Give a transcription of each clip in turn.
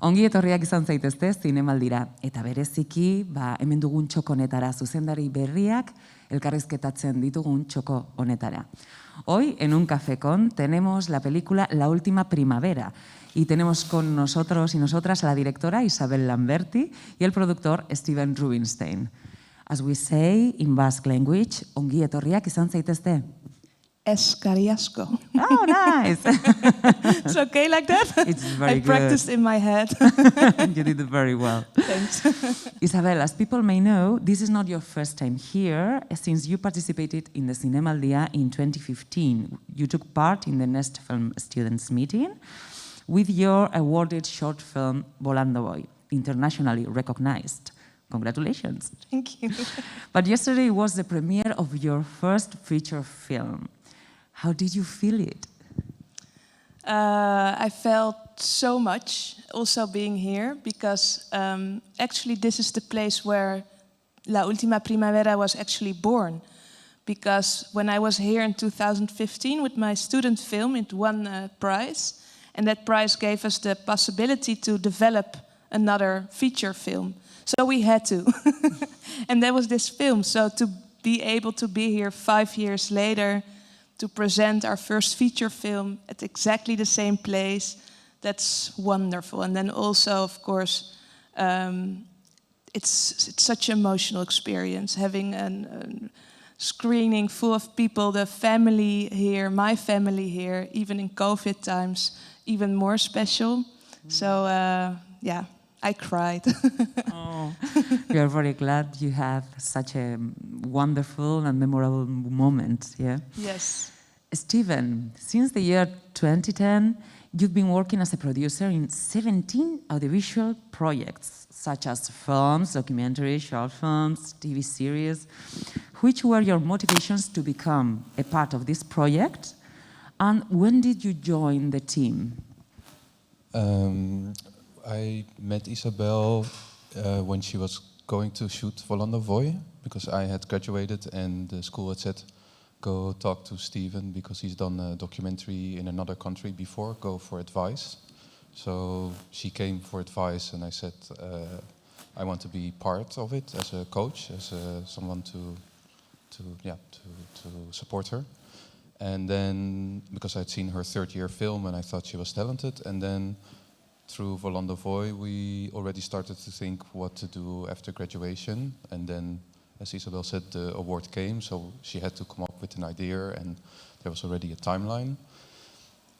Ongi etorriak izan zaitezte zinemaldira, eta bereziki hemen dugun txoko honetara, zuzendari berriak elkarrizketatzen ditugun txoko honetara. Hoy, en un café con, tenemos la película La Última Primavera y tenemos con nosotros y nosotras a la directora Isabel Lamberti y el productor Steven Rubinstein. As we say in Basque language, ongi etorriak izan zaitezte. Eskerrik asko. Oh, nice. It's okay like that? It's very good. I practiced in my head. You did it very well. Thanks. Isabel, as people may know, this is not your first time here, since you participated in the Cinemaldia in 2015. You took part in the Nest Film Students Meeting with your awarded short film, Volando Boy, internationally recognized. Congratulations. Thank you. But yesterday was the premiere of your first feature film. How did you feel it? I felt so much also being here because actually this is the place where La Última Primavera was actually born. Because when I was here in 2015 with my student film, it won a prize. And that prize gave us the possibility to develop another feature film. So we had to. And that was this film. So to be able to be here 5 years later, to present our first feature film at exactly the same place, that's wonderful. And then also, of course, it's such an emotional experience, having a screening full of people, the family here, my family here, even in COVID times, even more special. So, yeah, I cried. Oh, we are very glad you have such a wonderful and memorable moment, yeah? Yes. Steven, since the year 2010, you've been working as a producer in 17 audiovisual projects, such as films, documentaries, short films, TV series. Which were your motivations to become a part of this project? And when did you join the team? I met Isabel when she was going to shoot Volando Boy, because I had graduated and the school had said, go talk to Steven because he's done a documentary in another country before, go for advice. So she came for advice and I said, I want to be part of it as a coach, as someone to support her. And then, because I'd seen her third-year film and I thought she was talented, and then through Volando Boy, we already started to think what to do after graduation. And then, as Isabel said, the award came, so she had to come up with an idea, and there was already a timeline.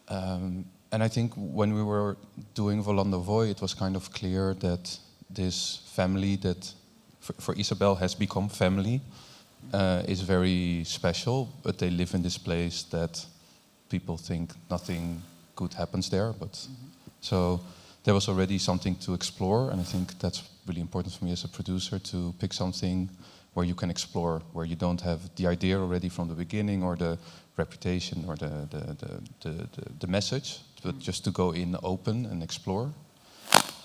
And I think when we were doing Volando Boy, it was kind of clear that this family that, for Isabel, has become family, is very special, but they live in this place that people think nothing good happens there. But so there was already something to explore, and I think that's really important for me as a producer to pick something where you can explore, where you don't have the idea already from the beginning or the reputation or the message, but just to go in open and explore.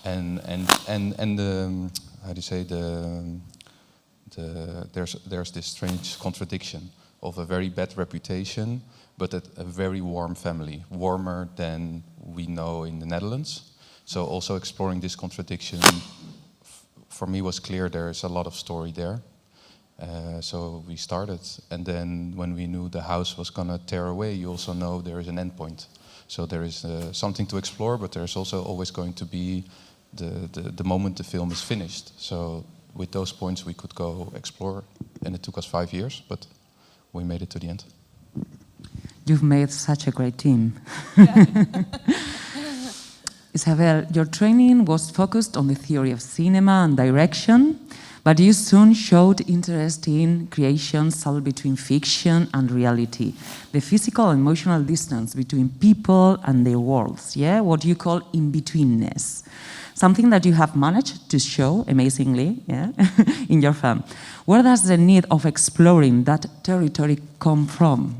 And how do you say, there's this strange contradiction of a very bad reputation, but a very warm family, warmer than we know in the Netherlands. So also exploring this contradiction, for me was clear there is a lot of story there. So we started, and then when we knew the house was gonna tear away, you also know there is an end point. So there is something to explore, but there's also always going to be the moment the film is finished. So with those points we could go explore, and it took us 5 years, but we made it to the end. You've made such a great team. Yeah. Isabel, your training was focused on the theory of cinema and direction, but you soon showed interest in creations all between fiction and reality, the physical and emotional distance between people and their worlds, yeah? What you call in-betweenness. Something that you have managed to show amazingly, yeah? in your film. Where does the need of exploring that territory come from?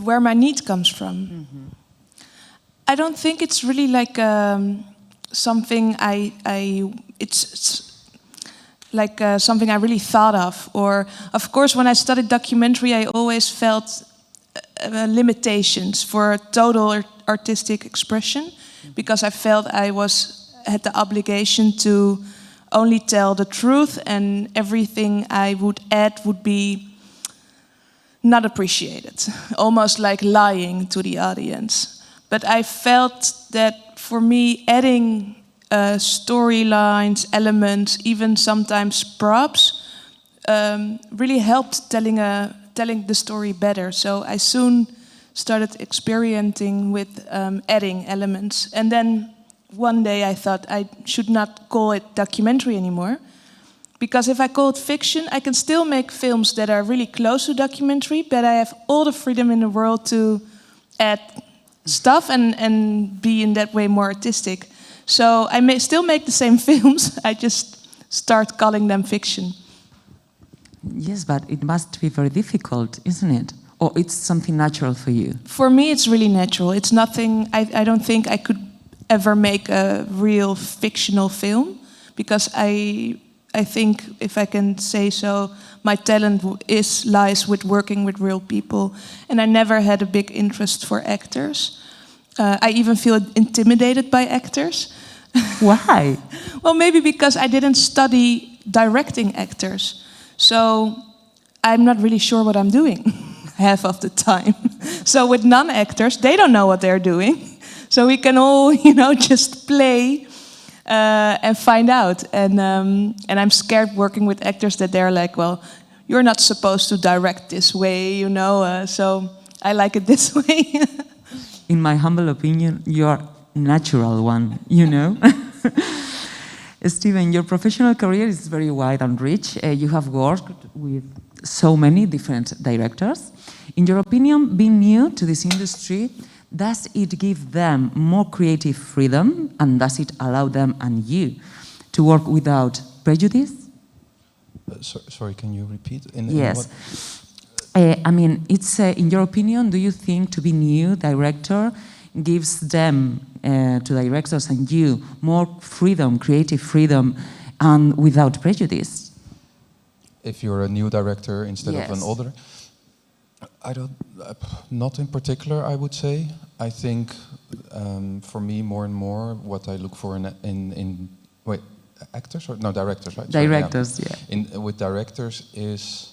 Where my need comes from? Mm-hmm. I don't think it's really like something it's like something I really thought of. Or, of course, when I studied documentary, I always felt limitations for total artistic expression. because I felt I had the obligation to only tell the truth, and everything I would add would be not appreciated, almost like lying to the audience. But I felt that for me, adding storylines, elements, even sometimes props, really helped telling the story better. So I soon started experimenting with adding elements. And then one day I thought I should not call it documentary anymore, because if I call it fiction, I can still make films that are really close to documentary, but I have all the freedom in the world to add stuff and be in that way more artistic. So I still make the same films, I just start calling them fiction. Yes, but it must be very difficult, isn't it? Or it's something natural for you? For me, it's really natural. It's nothing, I don't think I could ever make a real fictional film, because I think, if I can say so, my talent lies with working with real people, and I never had a big interest for actors. I even feel intimidated by actors. Why? Well, maybe because I didn't study directing actors, so I'm not really sure what I'm doing half of the time. So with non-actors, they don't know what they're doing. So we can all, just play and find out. And I'm scared working with actors that they're like, well, you're not supposed to direct this way, so I like it this way. In my humble opinion, you're natural one, Steven, your professional career is very wide and rich. You have worked with so many different directors. In your opinion, being new to this industry, does it give them more creative freedom, and does it allow them and you to work without prejudice? Sorry, can you repeat? Yes. It's in your opinion, do you think to be new director gives them, to directors and you, more freedom, creative freedom, and without prejudice? If you're a new director instead Yes. of an older? Not in particular, I would say. I think for me, more and more, what I look for in actors or no directors, right? Directors, Sorry, yeah. With directors is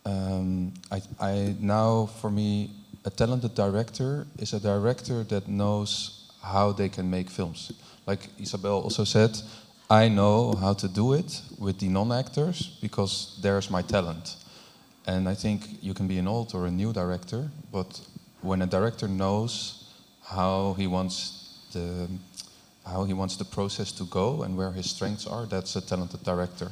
I now, for me, a talented director is a director that knows how they can make films. Like Isabel also said, I know how to do it with the non-actors because there's my talent. And I think you can be an old or a new director, but when a director knows how he wants the process to go and where his strengths are, that's a talented director.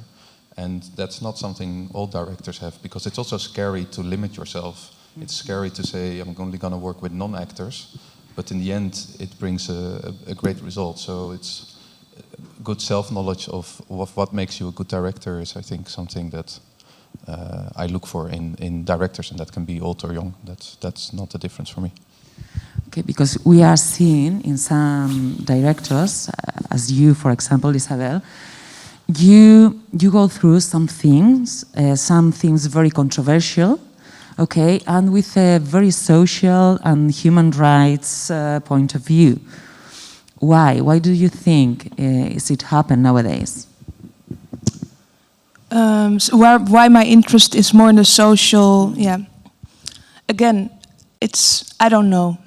And that's not something all directors have, because it's also scary to limit yourself. It's scary to say, I'm only going to work with non-actors, but in the end, it brings a great result. So it's good self-knowledge of what makes you a good director is, I think, something that I look for in directors, and that can be old or young. That's not the difference for me. Okay, because we are seeing in some directors, as you, for example, Isabel, you go through some things very controversial, okay, and with a very social and human rights point of view. Why? Why do you think is it happen nowadays? So why my interest is more in the social, yeah. Again, I don't know.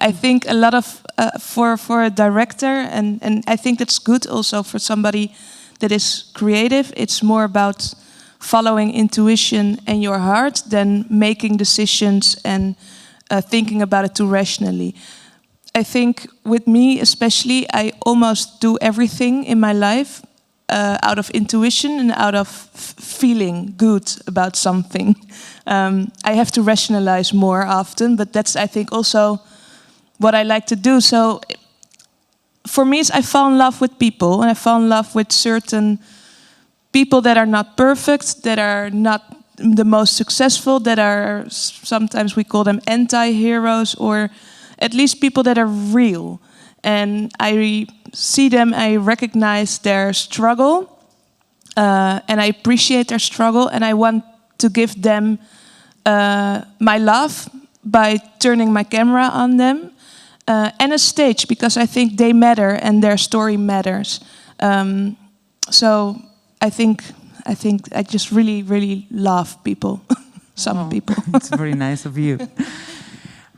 I think a lot of, for a director, and I think that's good also for somebody that is creative, it's more about following intuition and your heart than making decisions and thinking about it too rationally. I think with me especially, I almost do everything in my life out of intuition and out of feeling good about something. I have to rationalize more often, but that's, I think, also what I like to do. So for me, I fall in love with people, and I fall in love with certain people that are not perfect, that are not the most successful, that are, sometimes we call them anti-heroes, or at least people that are real. And I see them, I recognize their struggle, and I appreciate their struggle, and I want to give them my love by turning my camera on them. and a stage, because I think they matter and their story matters. So I think I just really love people, some people. It's very nice of you.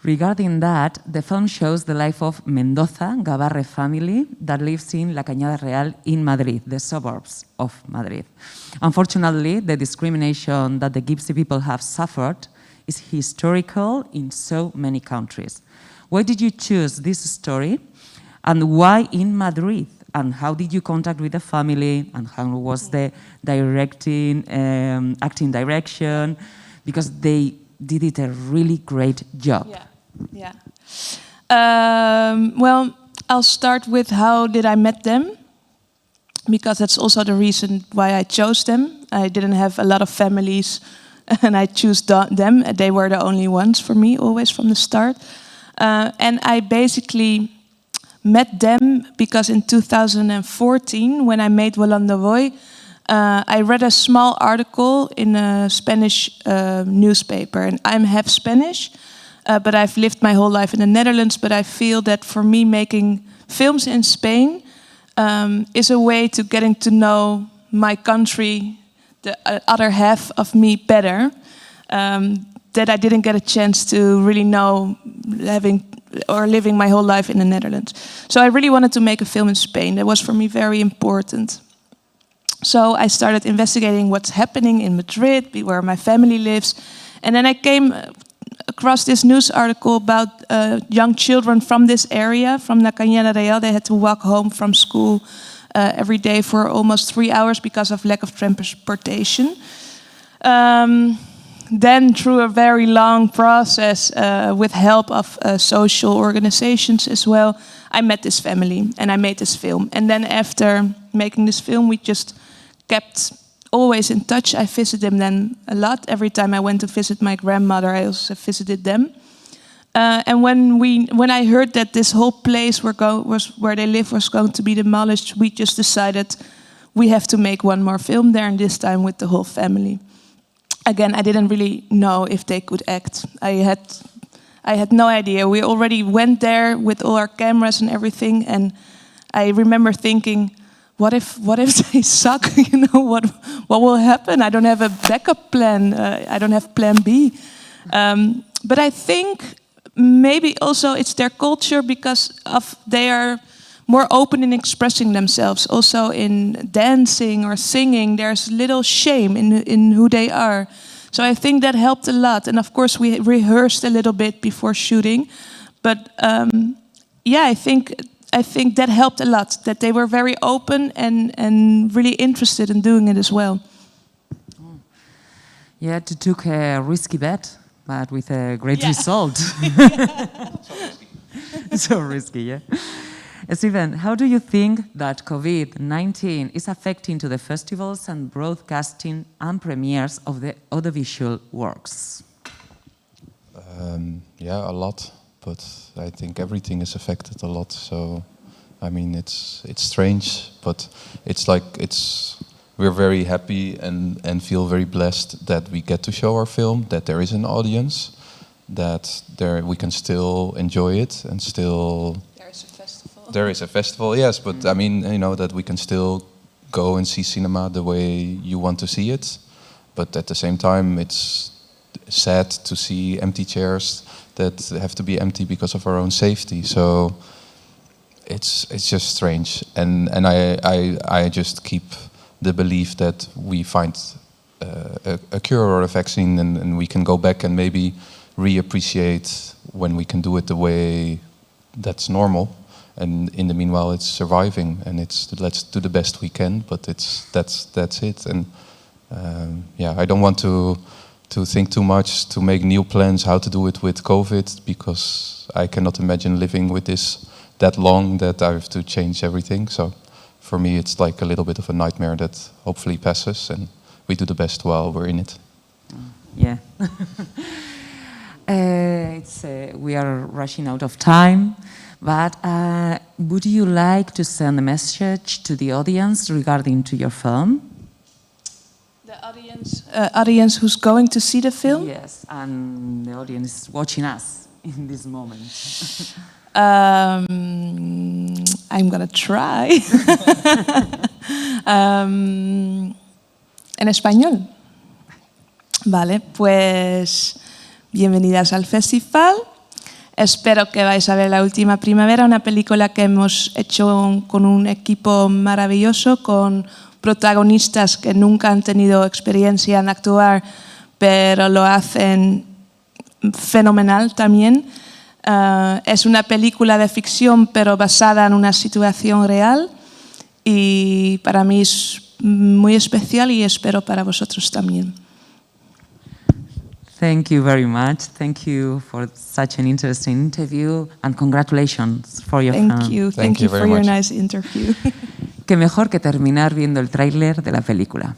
Regarding that, the film shows the life of Mendoza Gabarre family that lives in La Cañada Real in Madrid, the suburbs of Madrid. Unfortunately, the discrimination that the Gypsy people have suffered is historical in so many countries. Why did you choose this story, and why in Madrid? And how did you contact with the family, and how was the acting direction? Because they did it a really great job. Yeah. Well, I'll start with how did I met them, because that's also the reason why I chose them. I didn't have a lot of families, and I chose them. They were the only ones for me, always from the start. And I basically met them because in 2014, when I made Volando Voy, I read a small article in a Spanish newspaper, and I'm half Spanish. But I've lived my whole life in the Netherlands, but I feel that for me making films in Spain is a way to getting to know my country, the other half of me better, that I didn't get a chance to really know living my whole life in the Netherlands. So I really wanted to make a film in Spain. That was for me very important. So I started investigating what's happening in Madrid, where my family lives, and then I came across this news article about young children from this area, from La Cañada Real. They had to walk home from school every day for almost 3 hours because of lack of transportation. Then through a very long process with help of social organizations as well, I met this family and I made this film. And then after making this film, we just kept always in touch. I visited them a lot. Every time I went to visit my grandmother, I also visited them. And when I heard that this whole place where they live was going to be demolished, we just decided we have to make one more film there, and this time with the whole family. Again, I didn't really know if they could act. I had no idea. We already went there with all our cameras and everything, and I remember thinking, what if they suck? You know, what will happen? I don't have a backup plan. I don't have plan B. But I think maybe also it's their culture, because they are more open in expressing themselves. Also in dancing or singing, there's little shame in who they are. So I think that helped a lot. And of course we rehearsed a little bit before shooting. But yeah, I think that helped a lot, that they were very open and really interested in doing it as well. Yeah, you took a risky bet, but with a great result. So risky, yeah. Steven, how do you think that COVID-19 is affecting to the festivals and broadcasting and premieres of the audiovisual works? Yeah, a lot. But I think everything is affected a lot. So, I mean, it's strange, but we're very happy and feel very blessed that we get to show our film, that there is an audience, that we can still enjoy it, and still there is a festival, yes. But I mean, you know, that we can still go and see cinema the way you want to see it. But at the same time, it's sad to see empty chairs that have to be empty because of our own safety. So it's just strange, and I just keep the belief that we find a cure or a vaccine, and we can go back and maybe reappreciate when we can do it the way that's normal. And in the meanwhile, it's surviving, and let's do the best we can. But that's it. And yeah, I don't want to think too much, to make new plans how to do it with COVID, because I cannot imagine living with this that long that I have to change everything. So for me, it's like a little bit of a nightmare that hopefully passes, and we do the best while we're in it. Yeah. We are rushing out of time, but would you like to send a message to the audience regarding to your film? Audience who's going to see the film? Yes, and the audience is watching us in this moment. I'm gonna try. En español. Vale, pues bienvenidas al festival. Espero que vais a ver La Última Primavera, una película que hemos hecho con un equipo maravilloso, con protagonistas que nunca han tenido experiencia en actuar, pero lo hacen fenomenal también. Es una película de ficción, pero basada en una situación real, y para mí es muy especial y espero para vosotros también. Thank you very much. Thank you for such an interesting interview and congratulations for your film. Thank you for your nice interview. Qué mejor que terminar viendo el tráiler de la película.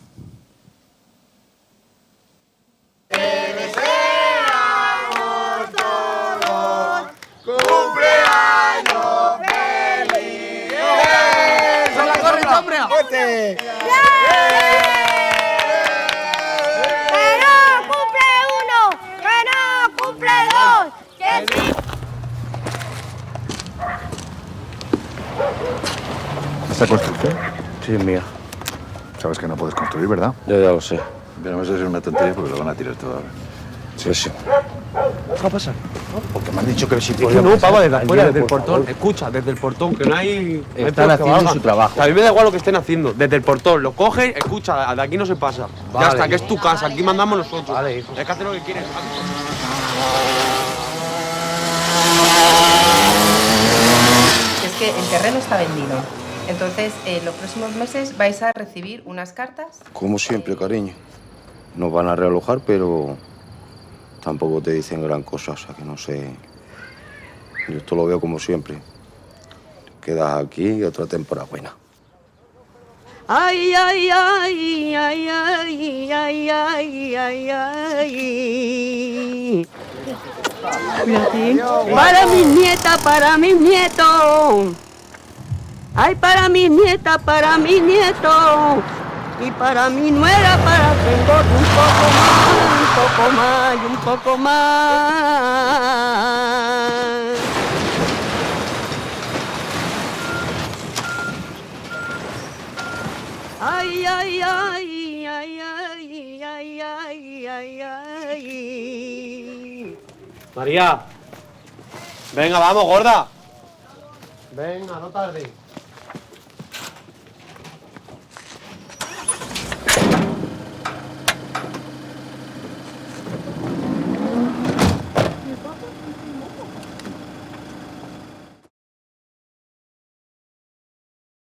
¿Esta construcción? Sí, es mía. Sabes que no puedes construir, ¿verdad? Yo ya lo sé. Pero no sé si es una tontería porque lo van a tirar todo ahora. Sí, sí. ¿Qué va a pasar? Porque me han dicho que si Es que no, pava, desde afuera, desde el portón. Escucha, desde el portón, que no hay... Están haciendo su trabajo. A mí me da igual lo que estén haciendo. Desde el portón, lo cogen, escucha, de aquí no se pasa. Vale, ya está, que es tu casa, aquí mandamos nosotros. Vale, hijo. Es que hacer lo que quieres. Es que el terreno está vendido. Entonces, en los próximos meses vais a recibir unas cartas. Como siempre, cariño. Nos van a realojar, pero tampoco te dicen gran cosa, o sea que no sé. Yo esto lo veo como siempre. Quedas aquí y otra temporada buena. Ay, ay, ay, ay, ay, ay, ay, ay, ay. Para mis nietas, para mis nietos. Ay, para mis nietas, para mis nietos. Y para mi nuera, para tengo un poco más, un poco más. Ay, ay, ay, ay, ay, ay, ay, ay, ay. María. Venga, vamos, gorda. Venga, no tardes.